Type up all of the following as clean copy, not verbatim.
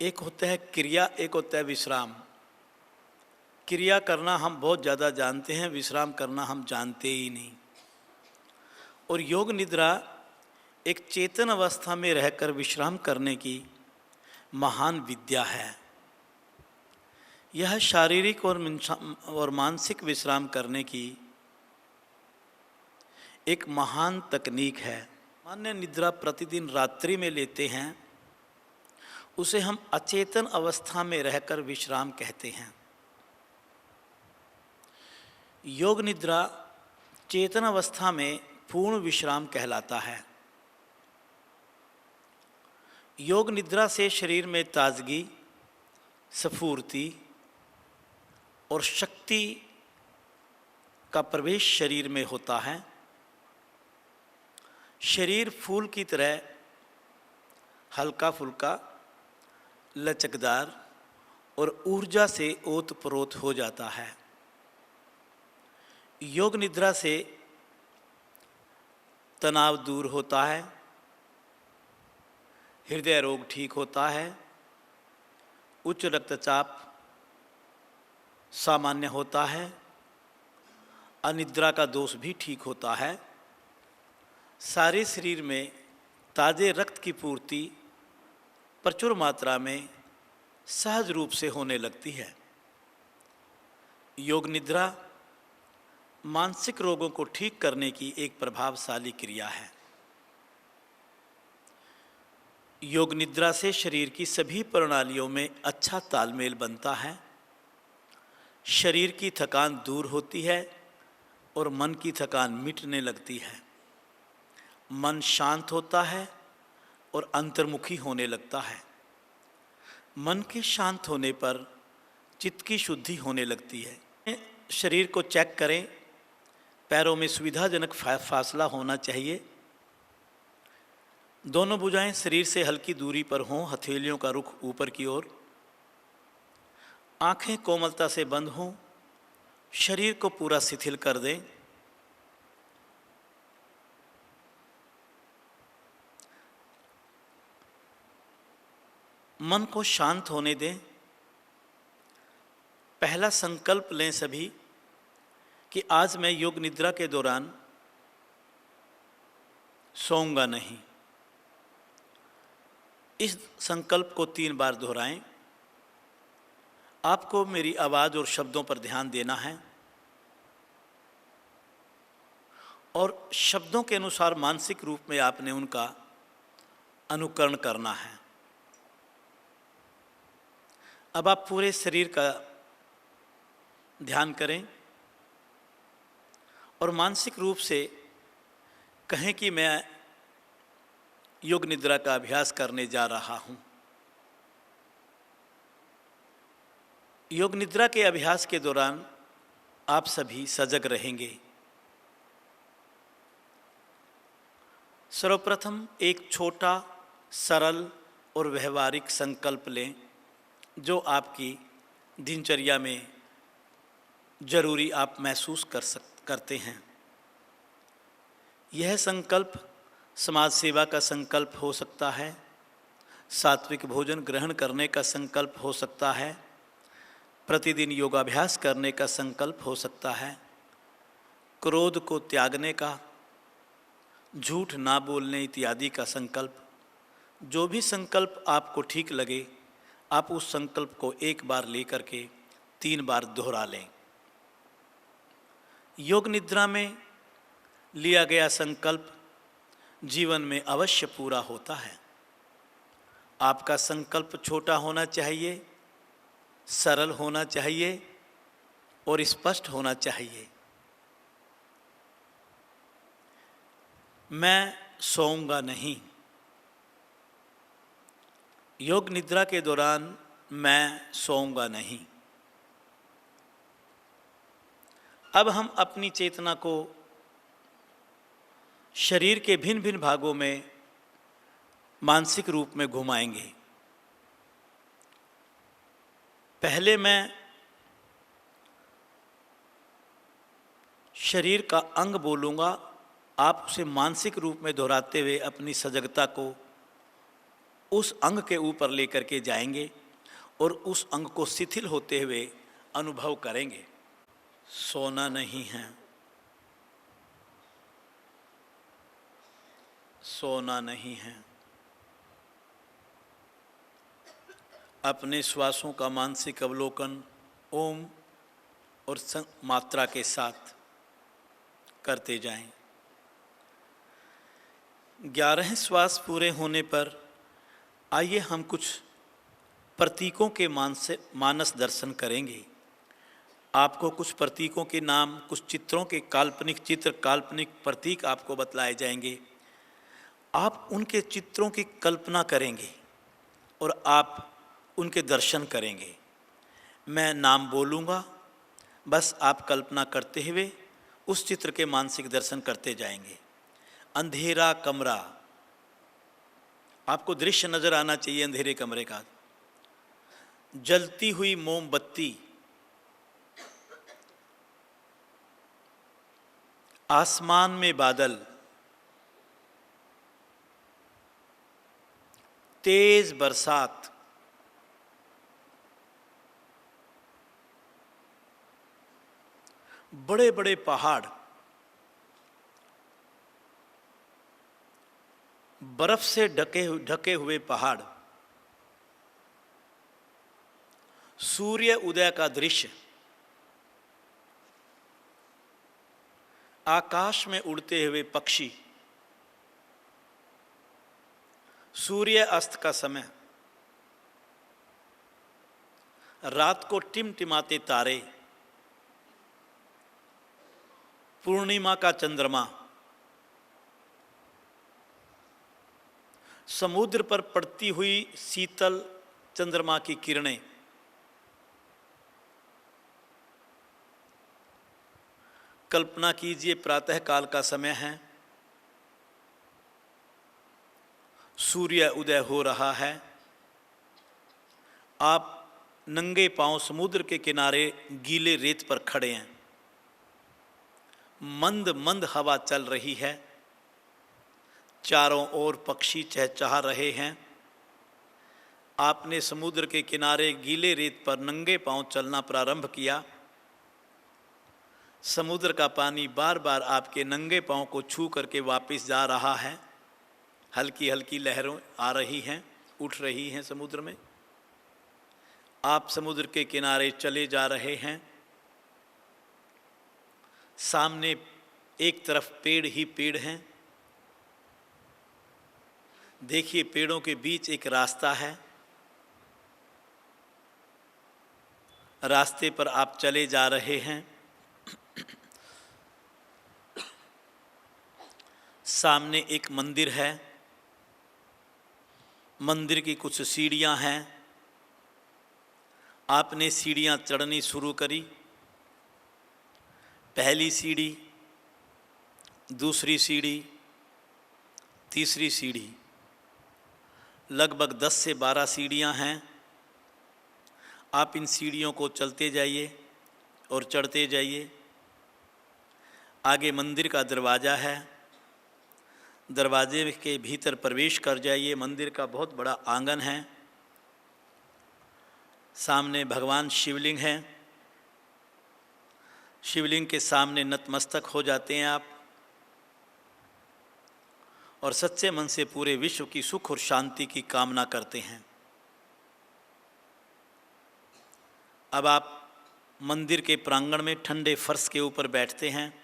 एक होता है क्रिया, एक होता है विश्राम। क्रिया करना हम बहुत ज़्यादा जानते हैं, विश्राम करना हम जानते ही नहीं। और योग निद्रा एक चेतन अवस्था में रहकर विश्राम करने की महान विद्या है। यह शारीरिक और मानसिक विश्राम करने की एक महान तकनीक है। सामान्य निद्रा प्रतिदिन रात्रि में लेते हैं, उसे हम अचेतन अवस्था में रहकर विश्राम कहते हैं। योग निद्रा चेतन अवस्था में पूर्ण विश्राम कहलाता है। योग निद्रा से शरीर में ताजगी, स्फूर्ति और शक्ति का प्रवेश शरीर में होता है। शरीर फूल की तरह हल्का फुल्का, लचकदार और ऊर्जा से ओतप्रोत हो जाता है। योग निद्रा से तनाव दूर होता है, हृदय रोग ठीक होता है, उच्च रक्तचाप सामान्य होता है, अनिद्रा का दोष भी ठीक होता है। सारे शरीर में ताज़े रक्त की पूर्ति प्रचुर मात्रा में सहज रूप से होने लगती है। योग निद्रा मानसिक रोगों को ठीक करने की एक प्रभावशाली क्रिया है। योग निद्रा से शरीर की सभी प्रणालियों में अच्छा तालमेल बनता है। शरीर की थकान दूर होती है और मन की थकान मिटने लगती है। मन शांत होता है और अंतर्मुखी होने लगता है। मन के शांत होने पर चित्त की शुद्धि होने लगती है। शरीर को चेक करें, पैरों में सुविधाजनक फासला होना चाहिए। दोनों भुजाएं शरीर से हल्की दूरी पर हों, हथेलियों का रुख ऊपर की ओर, आंखें कोमलता से बंद हों, शरीर को पूरा शिथिल कर दें। मन को शांत होने दें। पहला संकल्प लें सभी कि आज मैं योग निद्रा के दौरान सोऊंगा नहीं। इस संकल्प को 3 बार दोहराएं। आपको मेरी आवाज़ और शब्दों पर ध्यान देना है और शब्दों के अनुसार मानसिक रूप में आपने उनका अनुकरण करना है। अब आप पूरे शरीर का ध्यान करें और मानसिक रूप से कहें कि मैं योग निद्रा का अभ्यास करने जा रहा हूँ। योग निद्रा के अभ्यास के दौरान आप सभी सजग रहेंगे। सर्वप्रथम एक छोटा, सरल और व्यवहारिक संकल्प लें जो आपकी दिनचर्या में जरूरी आप महसूस करते हैं। यह संकल्प समाज सेवा का संकल्प हो सकता है, सात्विक भोजन ग्रहण करने का संकल्प हो सकता है, प्रतिदिन योगाभ्यास करने का संकल्प हो सकता है, क्रोध को त्यागने का, झूठ ना बोलने इत्यादि का संकल्प। जो भी संकल्प आपको ठीक लगे, आप उस संकल्प को 1 बार लेकर के 3 बार दोहरा लें। योग निद्रा में लिया गया संकल्प जीवन में अवश्य पूरा होता है। आपका संकल्प छोटा होना चाहिए, सरल होना चाहिए और स्पष्ट होना चाहिए। मैं सोऊंगा नहीं। योग निद्रा के दौरान मैं सोऊंगा नहीं। अब हम अपनी चेतना को शरीर के भिन्न भिन्न भागों में मानसिक रूप में घुमाएंगे। पहले मैं शरीर का अंग बोलूँगा, आप उसे मानसिक रूप में दोहराते हुए अपनी सजगता को उस अंग के ऊपर लेकर के जाएंगे और उस अंग को शिथिल होते हुए अनुभव करेंगे। सोना नहीं है, सोना नहीं है। अपने श्वासों का मानसिक अवलोकन ओम और मात्रा के साथ करते जाएं। 11 श्वास पूरे होने पर आइए हम कुछ प्रतीकों के मानस दर्शन करेंगे। आपको कुछ प्रतीकों के नाम, कुछ चित्रों के काल्पनिक चित्र, काल्पनिक प्रतीक आपको बतलाए जाएंगे। आप उनके चित्रों की कल्पना करेंगे और आप उनके दर्शन करेंगे। मैं नाम बोलूँगा, बस आप कल्पना करते हुए उस चित्र के मानसिक दर्शन करते जाएंगे। अंधेरा कमरा, आपको दृश्य नजर आना चाहिए अंधेरे कमरे का। जलती हुई मोमबत्ती, आसमान में बादल, तेज बरसात, बड़े बड़े पहाड़, बर्फ से ढके हुए पहाड़, सूर्य उदय का दृश्य, आकाश में उड़ते हुए पक्षी, सूर्य अस्त का समय, रात को टिमटिमाते तारे, पूर्णिमा का चंद्रमा, समुद्र पर पड़ती हुई शीतल चंद्रमा की किरणें, कल्पना कीजिए प्रातः काल का समय है, सूर्य उदय हो रहा है, आप नंगे पांव समुद्र के किनारे गीले रेत पर खड़े हैं, मंद मंद हवा चल रही है, चारों ओर पक्षी चहचहा रहे हैं। आपने समुद्र के किनारे गीले रेत पर नंगे पांव चलना प्रारंभ किया। समुद्र का पानी बार बार आपके नंगे पांव को छू करके वापस जा रहा है। हल्की हल्की लहरें आ रही हैं, उठ रही हैं समुद्र में। आप समुद्र के किनारे चले जा रहे हैं। सामने एक तरफ पेड़ ही पेड़ हैं। देखिए पेड़ों के बीच एक रास्ता है। रास्ते पर आप चले जा रहे हैं। सामने एक मंदिर है। मंदिर की कुछ सीढ़ियां हैं। आपने सीढ़ियां चढ़नी शुरू करी। पहली सीढ़ी, दूसरी सीढ़ी, तीसरी सीढ़ी, लगभग 10 से 12 सीढ़ियां हैं। आप इन सीढ़ियों को चलते जाइए और चढ़ते जाइए। आगे मंदिर का दरवाज़ा है। दरवाजे के भीतर प्रवेश कर जाइए। मंदिर का बहुत बड़ा आंगन है। सामने भगवान शिवलिंग है। शिवलिंग के सामने नतमस्तक हो जाते हैं आप और सच्चे मन से पूरे विश्व की सुख और शांति की कामना करते हैं। अब आप मंदिर के प्रांगण में ठंडे फर्श के ऊपर बैठते हैं।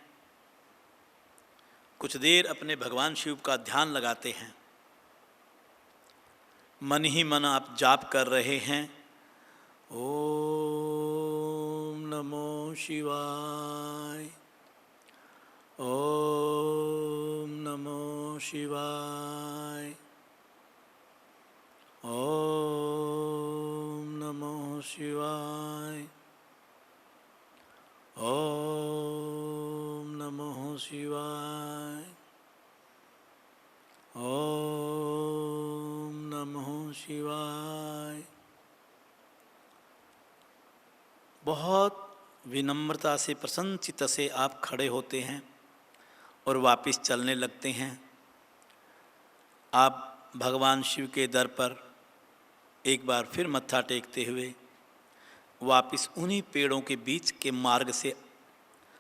कुछ देर अपने भगवान शिव का ध्यान लगाते हैं। मन ही मन आप जाप कर रहे हैं। ओम नमो शिवाय, ओम नमो शिवाय, ओम नमो शिवाय, ओम नमो शिवाय, ओम नमो शिवाय। बहुत विनम्रता से, प्रसन्न चित्त से आप खड़े होते हैं और वापस चलने लगते हैं। आप भगवान शिव के दर पर एक बार फिर मत्था टेकते हुए वापस उन्हीं पेड़ों के बीच के मार्ग से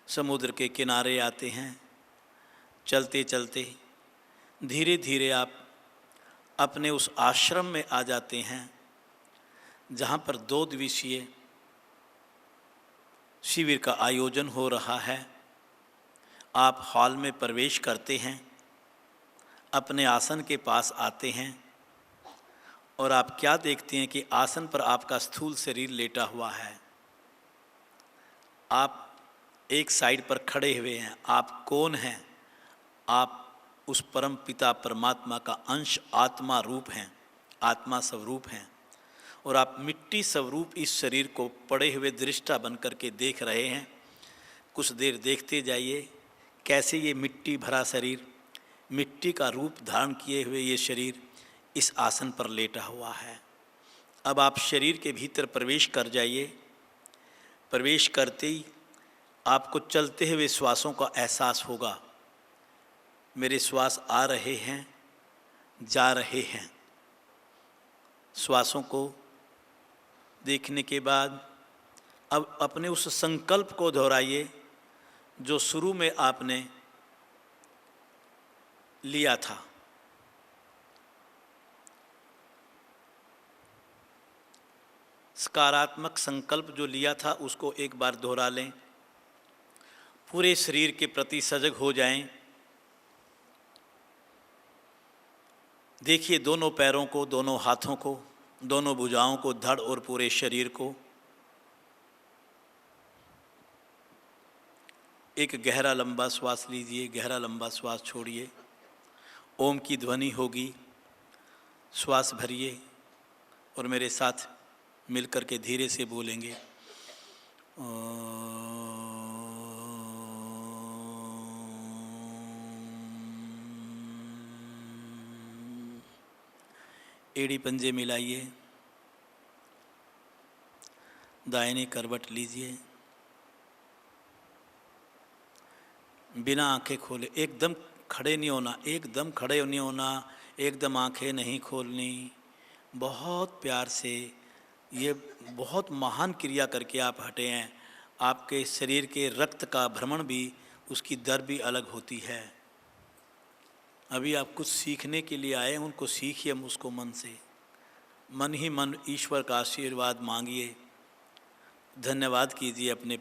समुद्र के किनारे आते हैं। चलते चलते धीरे धीरे आप अपने उस आश्रम में आ जाते हैं जहाँ पर 2 दिवसीय शिविर का आयोजन हो रहा है। आप हॉल में प्रवेश करते हैं, अपने आसन के पास आते हैं और आप क्या देखते हैं कि आसन पर आपका स्थूल शरीर लेटा हुआ है। आप एक साइड पर खड़े हुए हैं। आप कौन हैं? आप उस परम पिता परमात्मा का अंश आत्मा रूप हैं, आत्मा स्वरूप हैं और आप मिट्टी स्वरूप इस शरीर को पड़े हुए दृष्टा बन करके देख रहे हैं। कुछ देर देखते जाइए कैसे ये मिट्टी भरा शरीर, मिट्टी का रूप धारण किए हुए ये शरीर इस आसन पर लेटा हुआ है। अब आप शरीर के भीतर प्रवेश कर जाइए। प्रवेश करते ही आपको चलते हुए श्वासों का एहसास होगा। मेरे श्वास आ रहे हैं, जा रहे हैं। श्वासों को देखने के बाद अब अपने उस संकल्प को दोहराइए जो शुरू में आपने लिया था। सकारात्मक संकल्प जो लिया था उसको एक बार दोहरा लें। पूरे शरीर के प्रति सजग हो जाएं। देखिए दोनों पैरों को, दोनों हाथों को, दोनों भुजाओं को, धड़ और पूरे शरीर को। एक गहरा लंबा श्वास लीजिए, गहरा लंबा श्वास छोड़िए। ओम की ध्वनि होगी, श्वास भरिए और मेरे साथ मिलकर के धीरे से बोलेंगे। एड़ी पंजे मिलाइए, दाहिने करवट लीजिए, बिना आंखें खोले। एकदम खड़े नहीं होना, एकदम खड़े नहीं होना, एकदम आंखें नहीं खोलनी। बहुत प्यार से, ये बहुत महान क्रिया करके आप हटे हैं। आपके शरीर के रक्त का भ्रमण भी, उसकी दर भी अलग होती है। अभी आप कुछ सीखने के लिए आए, उनको सीखिए उसको मन से, मन ही मन ईश्वर का आशीर्वाद मांगिए। धन्यवाद कीजिए अपने